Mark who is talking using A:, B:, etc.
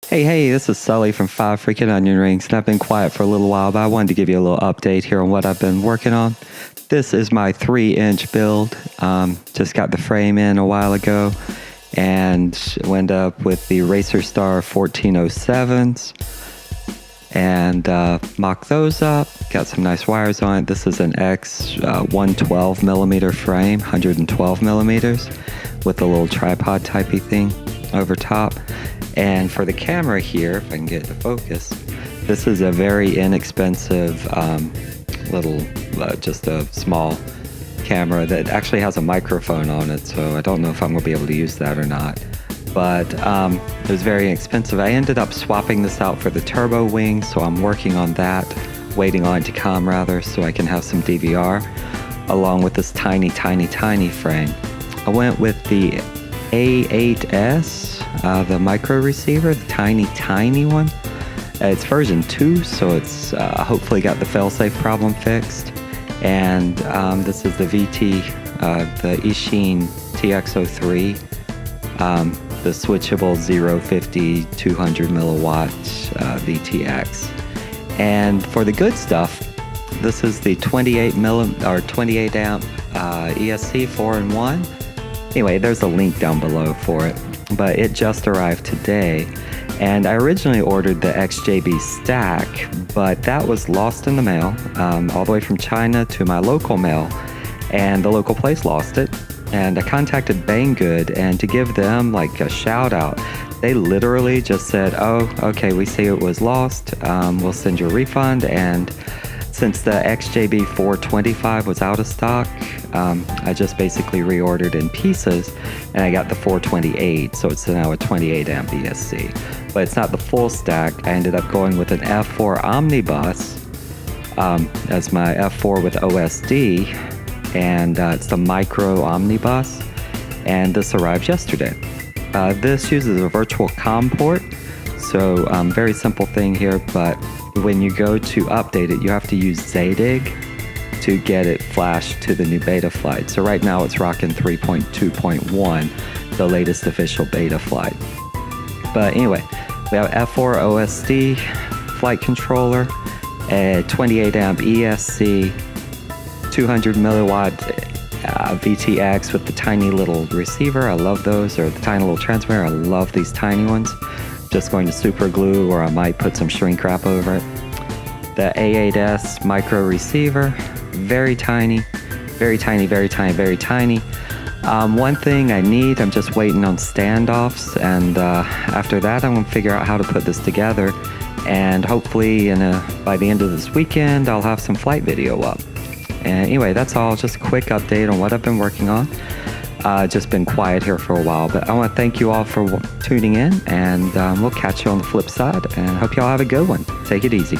A: Hey, this is Sully from 5 Freaking Onion Rings, and I've been quiet for a little while, but I wanted to give you a little update here on what I've been working on. This is my 3-inch build. Just got the frame in a while ago, and went up with the Racer Star 1407s, and mocked those up. Got some nice wires on it. This is an X 112 millimeter frame, 112 millimeters, with a little tripod typey thing over top. And for the camera here, if I can get it to focus, this is a very inexpensive little, just a small camera that actually has a microphone on it, so I don't know if I'm going to be able to use that or not. But it was very expensive. I ended up swapping this out for the turbo wing, so I'm working on that, waiting on it to come rather, so I can have some DVR, along with this tiny frame. I went with the A8S, the micro receiver, the tiny one. It's version 2, so it's hopefully got the failsafe problem fixed. And this is the VT, the Ishin TX03, the switchable 050 200 milliwatt VTX. And for the good stuff, this is the 28 amp ESC 4-in-1. Anyway, there's a link down below for it, but it just arrived today. And I originally ordered the XJB stack, but that was lost in the mail, all the way from China to my local mail, and the local place lost it. And I contacted Banggood, and to give them like a shout out, they literally just said, "Oh, okay, we see it was lost, we'll send you a refund." And since the XJB 425 was out of stock, I just basically reordered in pieces, and I got the 428, so it's now a 28 amp ESC. But it's not the full stack. I ended up going with an F4 Omnibus as my F4 with OSD, and it's the micro Omnibus, and this arrived yesterday. This uses a virtual COM port, so very simple thing here, but when you go to update it, you have to use Zadig to get it flashed to the new beta flight. So right now it's rocking 3.2.1, the latest official beta flight. But anyway, we have F4 OSD flight controller, a 28 amp ESC, 200 milliwatt VTX with the tiny little receiver. I love those, or the tiny little transmitter. I love these tiny ones. Just going to super glue, or I might put some shrink wrap over it. The A8S micro receiver, very tiny. One thing I need, I'm just waiting on standoffs, and after that I'm going to figure out how to put this together, and hopefully by the end of this weekend I'll have some flight video up. And anyway, that's all, just a quick update on what I've been working on. Just been quiet here for a while, but I want to thank you all for tuning in, and we'll catch you on the flip side, and hope y'all have a good one. Take it easy.